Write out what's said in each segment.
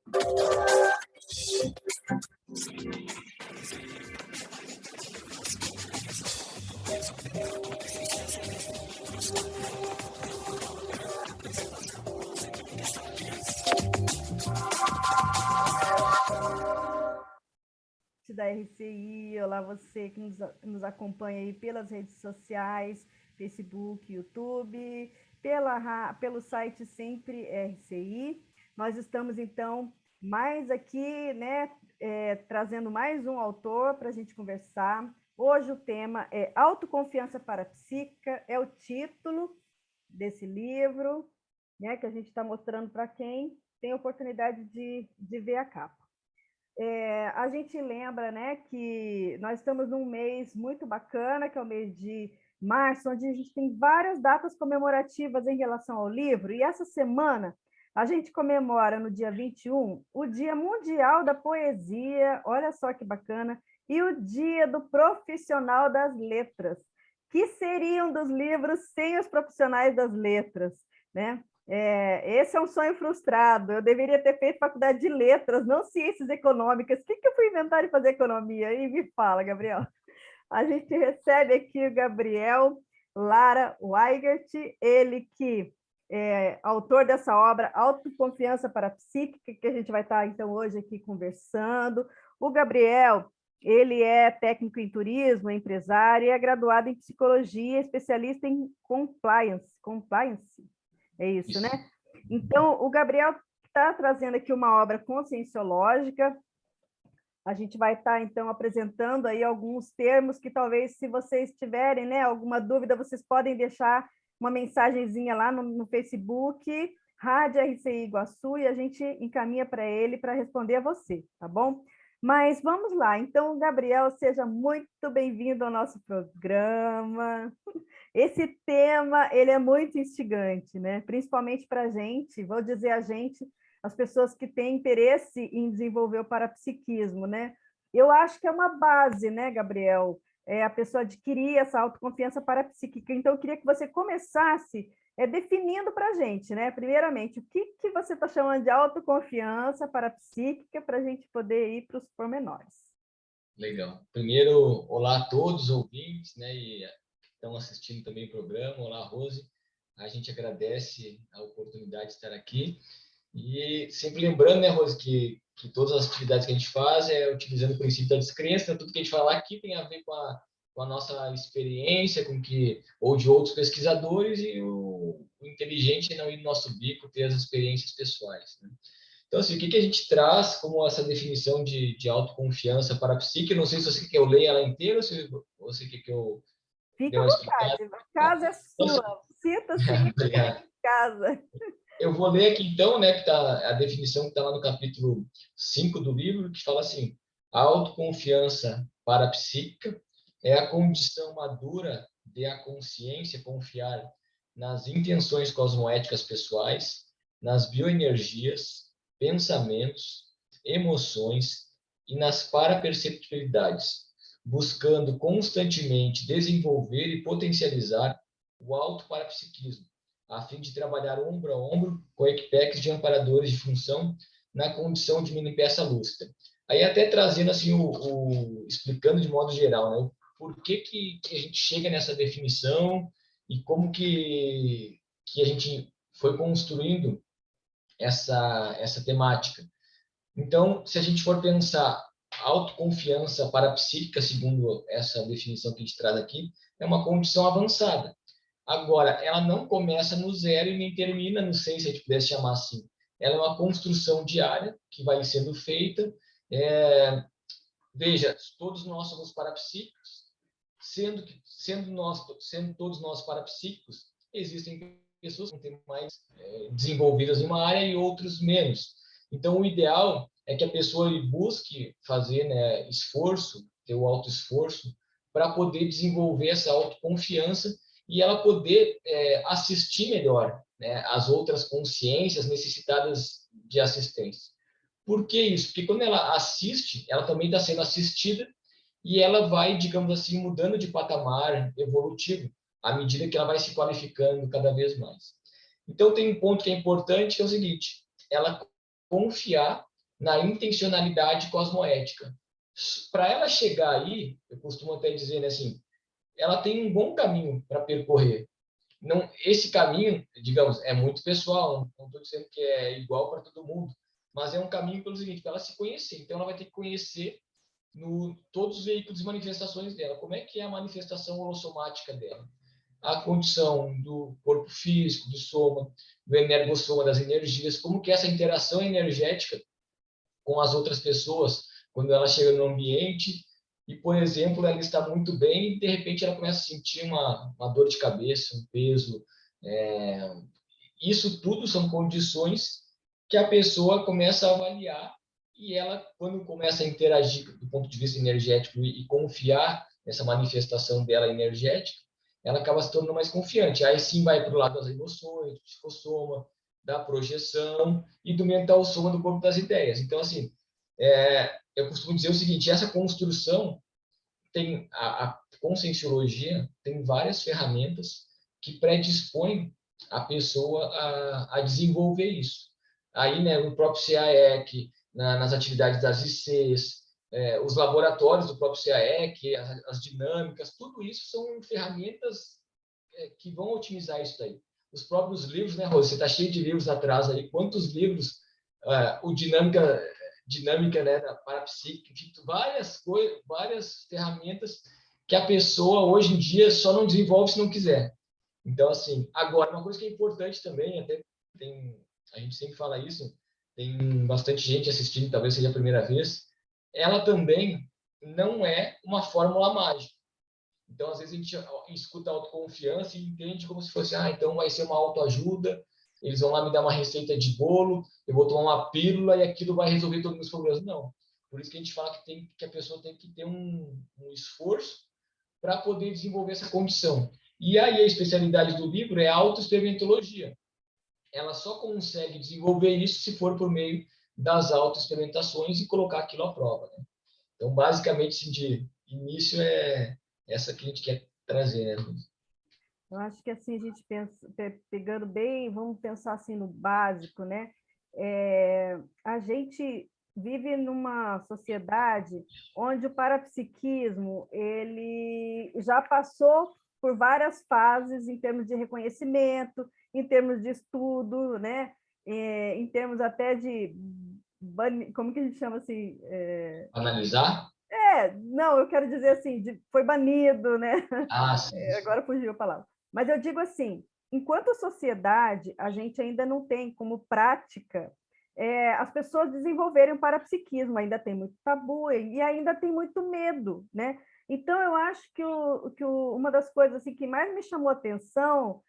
Da RCI, olá você que nos acompanha aí pelas redes sociais, Facebook, YouTube, pelo site Sempre RCI. Nós estamos, então, mais aqui, né, trazendo mais um autor para a gente conversar. Hoje o tema é Autoconfiança Parapsíquica, é o título desse livro, né, que a gente está mostrando para quem tem a oportunidade de ver a capa. A gente lembra, né, que nós estamos num mês muito bacana, que é o mês de março, onde a gente tem várias datas comemorativas em relação ao livro, e essa semana a gente comemora no dia 21 o Dia Mundial da Poesia, olha só que bacana, e o Dia do Profissional das Letras, que seriam dos livros sem os profissionais das letras, né? Esse é um sonho frustrado. Eu deveria ter feito faculdade de letras, não ciências econômicas. O que eu fui inventar de fazer economia? E me fala, Gabriel. A gente recebe aqui o Gabriel Lara Weigert, ele que é autor dessa obra Autoconfiança Parapsíquica, que a gente vai estar, então, hoje aqui conversando. O Gabriel, ele é técnico em turismo, empresário, e é graduado em psicologia, especialista em compliance. É isso, né? Então, o Gabriel está trazendo aqui uma obra conscienciológica. A gente vai estar, então, apresentando aí alguns termos que talvez, se vocês tiverem, né, alguma dúvida, vocês podem deixar uma mensagenzinha lá no Facebook, Rádio RCI Iguaçu, e a gente encaminha para ele para responder a você, tá bom? Mas vamos lá. Então, Gabriel, seja muito bem-vindo ao nosso programa. Esse tema, ele é muito instigante, né? Principalmente para a gente, vou dizer a gente, as pessoas que têm interesse em desenvolver o parapsiquismo, né? Eu acho que é uma base, né, Gabriel? A pessoa adquirir essa autoconfiança parapsíquica. Então, eu queria que você começasse definindo para a gente, né? Primeiramente, o que você está chamando de autoconfiança parapsíquica para a gente poder ir para os pormenores. Legal. Primeiro, olá a todos os ouvintes, né? E estão assistindo também o programa. Olá, Rose. A gente agradece a oportunidade de estar aqui. E sempre lembrando, né, Rose, que todas as atividades que a gente faz é utilizando o princípio da descrença, então tudo que a gente falar aqui tem a ver com a nossa experiência, ou de outros pesquisadores, e o inteligente é não ir no nosso bico, ter as experiências pessoais, né? Então, assim, o que a gente traz como essa definição de autoconfiança para a psique? Não sei se você quer que eu leia ela inteira ou se você quer que eu dê Fica à uma explicada. vontade, a casa é sua. Sinta-se em casa. Eu vou ler aqui, então, né, que tá a definição que está lá no capítulo 5 do livro, que fala assim: a autoconfiança parapsíquica é a condição madura de a consciência confiar nas intenções cosmoéticas pessoais, nas bioenergias, pensamentos, emoções e nas paraperceptibilidades, buscando constantemente desenvolver e potencializar o autoparapsiquismo, a fim de trabalhar ombro a ombro com equipex de amparadores de função na condição de mini peça lúcida. Aí até trazendo assim, explicando de modo geral, né, por que a gente chega nessa definição e como que a gente foi construindo essa temática. Então, se a gente for pensar autoconfiança parapsíquica, segundo essa definição que a gente traz aqui, é uma condição avançada. Agora, ela não começa no zero e nem termina no 100, se a gente pudesse chamar assim. Ela é uma construção diária que vai sendo feita. Veja, todos nós somos parapsíquicos, sendo todos nós parapsíquicos, existem pessoas que têm mais desenvolvidas em uma área e outros menos. Então, o ideal é que a pessoa busque fazer, né, esforço, ter o autoesforço, para poder desenvolver essa autoconfiança e ela poder assistir melhor, né, as outras consciências necessitadas de assistência. Por que isso? Porque quando ela assiste, ela também está sendo assistida e ela vai, digamos assim, mudando de patamar evolutivo à medida que ela vai se qualificando cada vez mais. Então, tem um ponto que é importante, que é o seguinte: ela confiar na intencionalidade cosmoética. Para ela chegar aí, eu costumo até dizer, né, assim, ela tem um bom caminho para percorrer. Não, esse caminho, digamos, é muito pessoal, não estou dizendo que é igual para todo mundo, mas é um caminho pelo seguinte, para ela se conhecer. Então, ela vai ter que conhecer todos os veículos de manifestações dela. Como é que é a manifestação holossomática dela? A condição do corpo físico, do soma, do energossoma, das energias, como que é essa interação energética com as outras pessoas quando ela chega no ambiente e, por exemplo, ela está muito bem e, de repente, ela começa a sentir uma dor de cabeça, um peso. É... Isso tudo são condições que a pessoa começa a avaliar e ela, quando começa a interagir do ponto de vista energético e confiar nessa manifestação dela energética, ela acaba se tornando mais confiante. Aí sim vai para o lado das emoções, do psicossoma, da projeção e do mental soma do corpo das ideias. Então, assim, eu costumo dizer o seguinte, essa construção tem, a conscienciologia tem várias ferramentas que predispõem a pessoa a desenvolver isso. Aí, né, no próprio CAEC, nas atividades das ICs, os laboratórios do próprio CAEC, as dinâmicas, tudo isso são ferramentas que vão otimizar isso daí. Os próprios livros, né, Rose? Você está cheio de livros atrás aí. Quantos livros, o dinâmica, né, da parapsíquica, várias coisas, várias ferramentas que a pessoa hoje em dia só não desenvolve se não quiser. Então, assim, agora, uma coisa que é importante também, até a gente sempre fala isso, tem bastante gente assistindo, talvez seja a primeira vez, ela também não é uma fórmula mágica. Então, às vezes, a gente escuta autoconfiança e entende como se fosse, então vai ser uma autoajuda, eles vão lá me dar uma receita de bolo, eu vou tomar uma pílula e aquilo vai resolver todos os meus problemas. Não. Por isso que a gente fala que a pessoa tem que ter um esforço para poder desenvolver essa condição. E aí a especialidade do livro é a autoexperimentologia. Ela só consegue desenvolver isso se for por meio das autoexperimentações e colocar aquilo à prova, né? Então, basicamente, assim, de início é essa que a gente quer trazer, né? Eu acho que assim a gente pensa, pegando bem, vamos pensar assim no básico, né? A gente vive numa sociedade onde o parapsiquismo ele já passou por várias fases em termos de reconhecimento, em termos de estudo, né? Em termos até de como que a gente chama assim? Analisar? Não, eu quero dizer assim, foi banido, né? Ah, sim. Agora fugiu a palavra. Mas eu digo assim, enquanto sociedade, a gente ainda não tem como prática as pessoas desenvolverem o parapsiquismo, ainda tem muito tabu e ainda tem muito medo, né? Então, eu acho que uma das coisas assim, que mais me chamou a atenção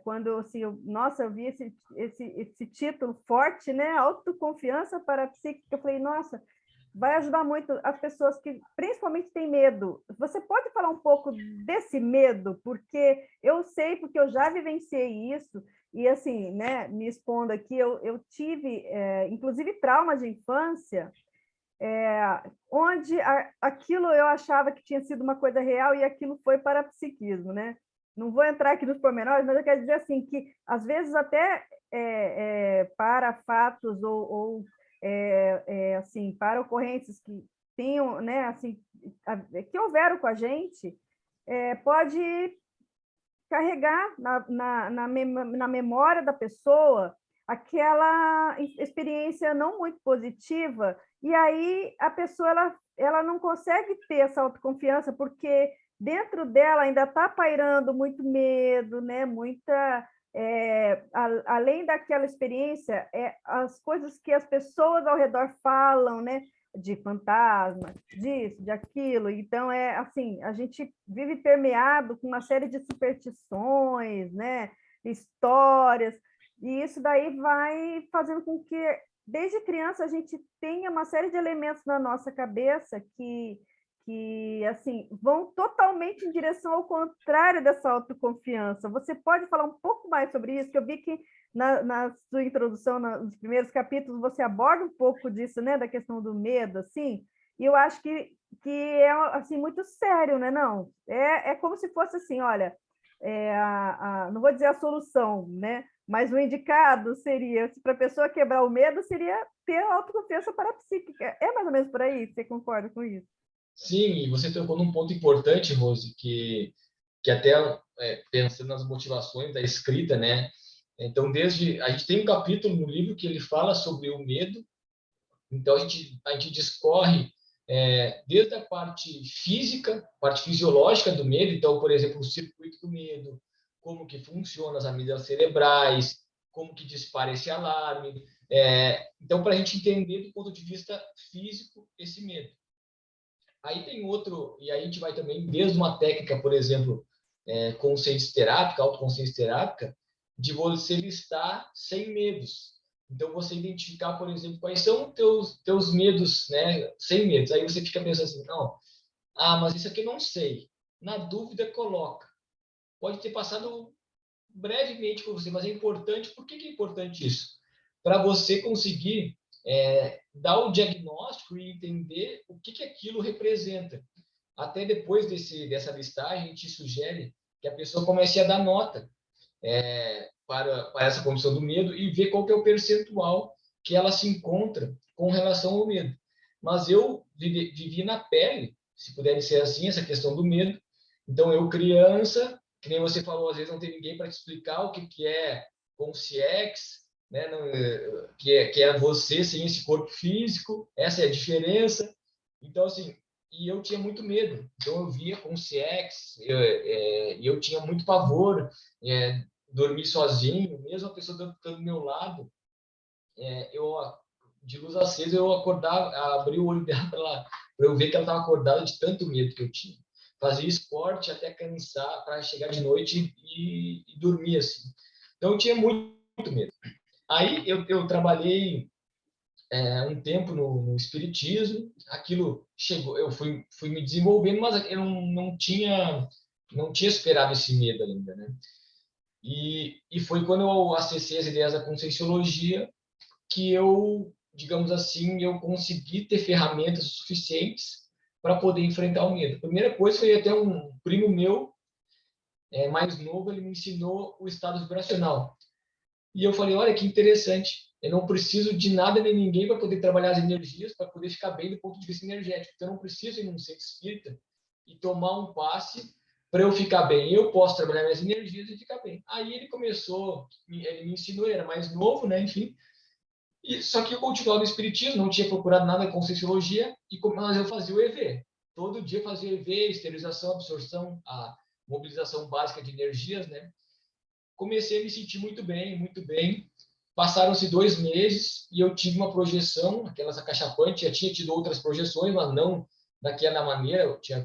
quando assim, nossa, eu vi esse título forte, né? Autoconfiança parapsíquica, eu falei, nossa, vai ajudar muito as pessoas que principalmente têm medo. Você pode falar um pouco desse medo? Porque eu sei, porque eu já vivenciei isso, e assim, né, me expondo aqui, eu tive, inclusive, trauma de infância, onde aquilo eu achava que tinha sido uma coisa real e aquilo foi parapsiquismo, né? Não vou entrar aqui nos pormenores, mas eu quero dizer assim que às vezes até para fatos ou assim para ocorrências que tenham, né, assim, que houveram com a gente, pode carregar na memória da pessoa aquela experiência não muito positiva, e aí a pessoa ela não consegue ter essa autoconfiança, porque dentro dela ainda está pairando muito medo, né? Muita. Além daquela experiência, as coisas que as pessoas ao redor falam, né? De fantasma, disso, de aquilo. Então, assim, a gente vive permeado com uma série de superstições, né? Histórias, e isso daí vai fazendo com que, desde criança, a gente tenha uma série de elementos na nossa cabeça que assim, vão totalmente em direção ao contrário dessa autoconfiança. Você pode falar um pouco mais sobre isso? Que eu vi que na sua introdução, nos primeiros capítulos, você aborda um pouco disso, né, da questão do medo, assim, e eu acho que é assim, muito sério, né? Não, é como se fosse assim, olha, não vou dizer a solução, né? Mas o indicado seria, para a pessoa quebrar o medo, seria ter autoconfiança parapsíquica. É mais ou menos por aí? Você concorda com isso? Sim, e você tocou num ponto importante, Rose, que até pensando nas motivações da escrita, né? Então, desde a gente tem um capítulo no livro que ele fala sobre o medo. Então, a gente discorre desde a parte física, parte fisiológica do medo. Então, por exemplo, o circuito do medo, como que funciona as amígdalas cerebrais, como que dispara esse alarme. Então, para a gente entender do ponto de vista físico esse medo. Aí tem outro, e aí a gente vai também desde uma técnica, por exemplo, consciência terápica, autoconsciência terápica, de você listar 100 medos. Então, você identificar, por exemplo, quais são teus medos, né? 100 medos. Aí você fica pensando assim, não, mas isso aqui eu não sei. Na dúvida, coloca. Pode ter passado brevemente por você, mas é importante. Por que é importante isso? Para você conseguir dar o diagnóstico e entender o que aquilo representa. Até depois dessa listagem, a gente sugere que a pessoa comece a dar nota para essa condição do medo e ver qual que é o percentual que ela se encontra com relação ao medo. Mas eu vivi na pele, se puder ser assim, essa questão do medo. Então, eu criança, que nem você falou, às vezes não tem ninguém para te explicar o que é consciex, né? Que é você sem esse corpo físico, essa é a diferença. Então, assim, e eu tinha muito medo. Então, eu via consciex, e eu tinha muito pavor, dormir sozinho, mesmo a pessoa estando do meu lado, eu de luz acesa eu acordava, abri o olho dela para eu ver que ela estava acordada de tanto medo que eu tinha. Fazia esporte até cansar para chegar de noite e dormir assim. Então eu tinha muito, muito medo. Aí eu trabalhei um tempo no espiritismo, aquilo chegou, eu fui me desenvolvendo, mas eu não tinha superado esse medo ainda, né? E foi quando eu acessei as ideias da Conscienciologia que eu, digamos assim, eu consegui ter ferramentas suficientes para poder enfrentar o medo. A primeira coisa foi até um primo meu, mais novo, ele me ensinou o estado vibracional. E eu falei, olha que interessante, eu não preciso de nada nem ninguém para poder trabalhar as energias, para poder ficar bem do ponto de vista energético. Então, eu não preciso ir num centro espírita e tomar um passe para eu ficar bem. Eu posso trabalhar minhas energias e ficar bem. Aí ele começou, ele me ensinou, ele era mais novo, né? Enfim. Só que eu continuava no espiritismo, não tinha procurado nada com Conscienciologia, mas eu fazia o EV. Todo dia fazia EV, esterilização, absorção, a mobilização básica de energias, né? Comecei a me sentir muito bem, muito bem. Passaram-se 2 meses e eu tive uma projeção, aquelas acachapantes, já tinha tido outras projeções, mas não daquela maneira, eu tinha